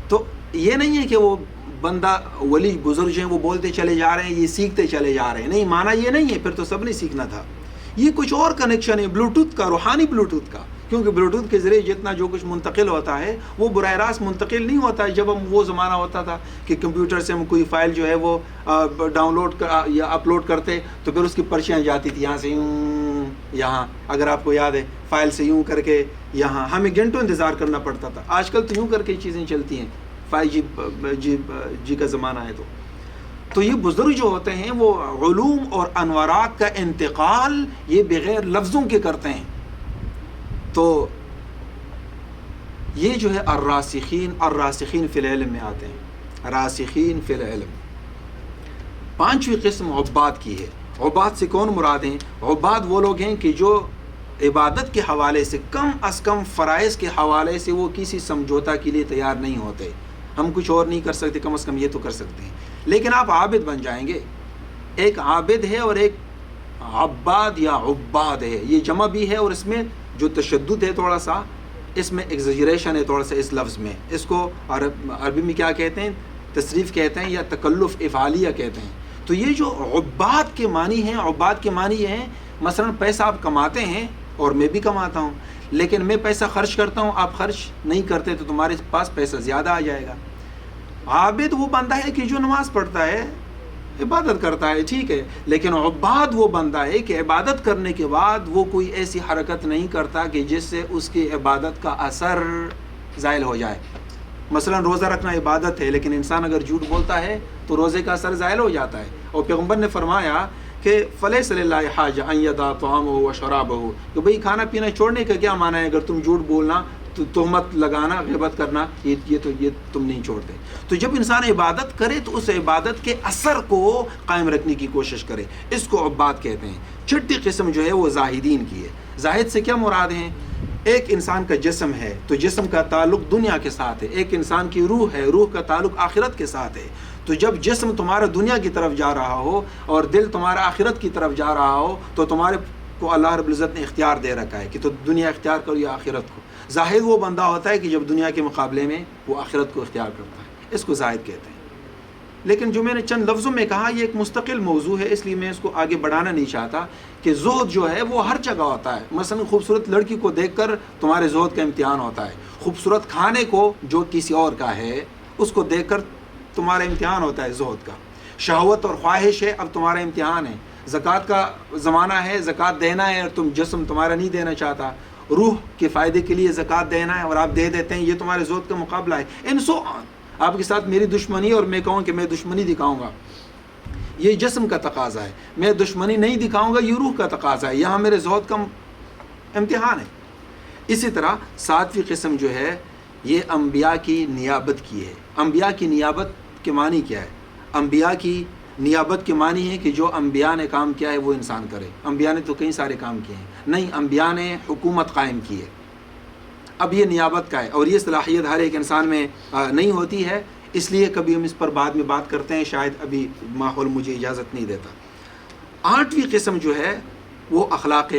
تو یہ نہیں ہے کہ وہ بندہ ولی بزرگ ہیں وہ بولتے چلے جا رہے ہیں، یہ سیکھتے چلے جا رہے ہیں. نہیں، معنی یہ نہیں ہے، پھر تو سب نے سیکھنا تھا. یہ کچھ اور کنیکشن ہے بلوٹوتھ کا، روحانی بلوٹوتھ کا. کیونکہ بلوٹوتھ کے ذریعے جتنا جو کچھ منتقل ہوتا ہے وہ براہ راست منتقل نہیں ہوتا ہے. جب ہم وہ زمانہ ہوتا تھا کہ کمپیوٹر سے ہم کوئی فائل جو ہے وہ ڈاؤن لوڈ یا اپلوڈ کرتے تو پھر اس کی پرچیاں جاتی تھی یہاں سے یوں یہاں. اگر آپ کو یاد ہے فائل سے یوں کر کے یہاں ہمیں گھنٹوں انتظار کرنا پڑتا تھا. آج کل تو یوں کر کے چیزیں چلتی ہیں. 5G کا زمانہ ہے. تو یہ بزرگ جو ہوتے ہیں وہ علوم اور انوارات کا انتقال یہ بغیر لفظوں کے کرتے ہیں. تو یہ جو ہے الراسخین فی العلم میں آتے ہیں. راسخین فی العلم. 5ویں قسم عباد کی ہے. عباد سے کون مراد ہیں؟ عباد وہ لوگ ہیں کہ جو عبادت کے حوالے سے کم از کم فرائض کے حوالے سے وہ کسی سمجھوتا کے لیے تیار نہیں ہوتے. ہم کچھ اور نہیں کر سکتے، کم از کم یہ تو کر سکتے ہیں. لیکن آپ عابد بن جائیں گے. ایک عابد ہے اور ایک عباد یا عباد ہے، یہ جمع بھی ہے، اور اس میں جو تشدد ہے تھوڑا سا، اس میں ایگزیجریشن ہے تھوڑا سا اس لفظ میں. اس کو عربی میں کیا کہتے ہیں؟ تصریف کہتے ہیں یا تکلف افعالیہ کہتے ہیں. تو یہ جو عباد کے معنی ہیں، عباد کے معنی یہ ہیں مثلا پیسہ آپ کماتے ہیں اور میں بھی کماتا ہوں، لیکن میں پیسہ خرچ کرتا ہوں، آپ خرچ نہیں کرتے تو تمہارے پاس پیسہ زیادہ آ جائے گا. عابد وہ بندہ ہے کہ جو نماز پڑھتا ہے، عبادت کرتا ہے، ٹھیک ہے، لیکن عباد وہ بندہ ہے کہ عبادت کرنے کے بعد وہ کوئی ایسی حرکت نہیں کرتا کہ جس سے اس کی عبادت کا اثر زائل ہو جائے. مثلا روزہ رکھنا عبادت ہے، لیکن انسان اگر جھوٹ بولتا ہے تو روزے کا اثر زائل ہو جاتا ہے. اور پیغمبر نے فرمایا کہ فلیس للہ حاجہ ان یدع طعامہ و شرابہ، کہ بھئی کھانا پینا چھوڑنے کا کیا معنی ہے اگر تم جھوٹ بولنا، تو تہمت لگانا، غیبت کرنا، یہ تم نہیں چھوڑتے. تو جب انسان عبادت کرے تو اس عبادت کے اثر کو قائم رکھنے کی کوشش کرے، اس کو عباد کہتے ہیں. چھٹی قسم جو ہے وہ زاہدین کی ہے. زاہد سے کیا مراد ہیں؟ ایک انسان کا جسم ہے تو جسم کا تعلق دنیا کے ساتھ ہے. ایک انسان کی روح ہے، روح کا تعلق آخرت کے ساتھ ہے. تو جب جسم تمہارا دنیا کی طرف جا رہا ہو اور دل تمہارا آخرت کی طرف جا رہا ہو تو تمہارے کو اللہ رب العزت نے اختیار دے رکھا ہے کہ تو دنیا اختیار کرو یا آخرت کو. زاہد وہ بندہ ہوتا ہے کہ جب دنیا کے مقابلے میں وہ آخرت کو اختیار کرتا ہے، اس کو زاہد کہتے ہیں. لیکن جو میں نے چند لفظوں میں کہا یہ ایک مستقل موضوع ہے، اس لیے میں اس کو آگے بڑھانا نہیں چاہتا. کہ زہد جو ہے وہ ہر جگہ ہوتا ہے. مثلا خوبصورت لڑکی کو دیکھ کر تمہارے زہد کا امتحان ہوتا ہے. خوبصورت کھانے کو جو کسی اور کا ہے اس کو دیکھ کر تمہارا امتحان ہوتا ہے زہد کا. شہوت اور خواہش ہے، اب تمہارا امتحان ہے. زکوٰۃ کا زمانہ ہے، زکوٰۃ دینا ہے اور تم جسم تمہارا نہیں دینا چاہتا. روح کے فائدے کے لیے زکوٰۃ دینا ہے اور آپ دے دیتے ہیں، یہ تمہارے زہد کا مقابلہ ہے. ان سو آپ کے ساتھ میری دشمنی اور میں کہوں کہ میں دشمنی دکھاؤں گا، یہ جسم کا تقاضا ہے. میں دشمنی نہیں دکھاؤں گا، یہ روح کا تقاضا ہے. یہاں میرے زہد کا امتحان ہے. اسی طرح ساتویں قسم جو ہے یہ انبیاء کی نیابت کی ہے. انبیاء کی نیابت کے معنی کیا ہے؟ انبیاء کی نیابت کے معنی ہے کہ جو انبیاء نے کام کیا ہے وہ انسان کرے. انبیاء نے تو کئی سارے کام کیے ہیں، نہیں، انبیاء نے حکومت قائم کی ہے. اب یہ نیابت کا ہے اور یہ صلاحیت ہر ایک انسان میں نہیں ہوتی ہے، اس لیے کبھی ہم اس پر بعد میں بات کرتے ہیں، شاید ابھی ماحول مجھے اجازت نہیں دیتا. آٹھویں قسم جو ہے وہ اخلاق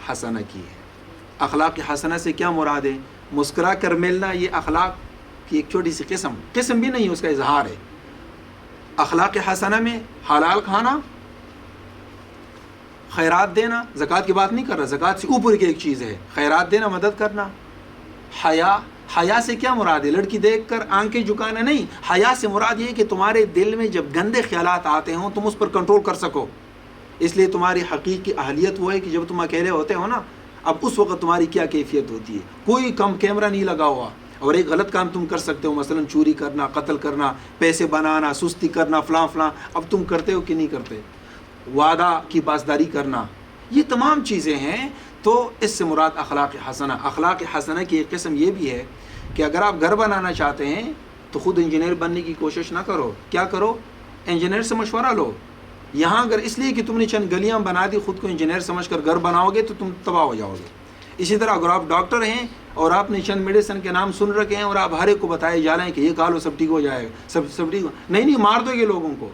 حسنہ کی ہے. اخلاق حسنہ سے کیا مراد ہے؟ مسکرا کر ملنا، یہ اخلاق کی ایک چھوٹی سی قسم بھی نہیں، اس کا اظہار ہے. اخلاق حسنہ میں حلال کھانا، خیرات دینا، زکوٰۃ کی بات نہیں کر رہا، زکوٰۃ سے اوپر کی ایک چیز ہے خیرات دینا، مدد کرنا. حیا سے کیا مراد ہے؟ لڑکی دیکھ کر آنکھیں جھکانا نہیں. حیا سے مراد یہ ہے کہ تمہارے دل میں جب گندے خیالات آتے ہوں تم اس پر کنٹرول کر سکو. اس لیے تمہاری حقیقی اہلیت وہ ہے کہ جب تم اکیلے ہوتے ہو نا، اب اس وقت تمہاری کیا کیفیت ہوتی ہے. کوئی کیمرہ نہیں لگا ہوا اور ایک غلط کام تم کر سکتے ہو، مثلا چوری کرنا، قتل کرنا، پیسے بنانا، سستی کرنا، فلاں فلاں. اب تم کرتے ہو کہ نہیں کرتے؟ وعدہ کی پاسداری کرنا، یہ تمام چیزیں ہیں. تو اس سے مراد اخلاق حسنہ. اخلاق حسنہ کی ایک قسم یہ بھی ہے کہ اگر آپ گھر بنانا چاہتے ہیں تو خود انجینئر بننے کی کوشش نہ کرو. کیا کرو؟ انجینئر سے مشورہ لو. یہاں اگر اس لیے کہ تم نے چند گلیاں بنا دی خود کو انجینئر سمجھ کر گھر بناؤ گے تو تم تباہ ہو جاؤ گے. اسی طرح اگر آپ ڈاکٹر ہیں اور آپ نے چند میڈیسن کے نام سن رکھے ہیں اور آپ ہر ایک کو بتائے جا رہے ہیں کہ یہ کھا لو سب ٹھیک ہو جائے گا، سب ٹھیک ہو، نہیں، مار دو گے لوگوں کو.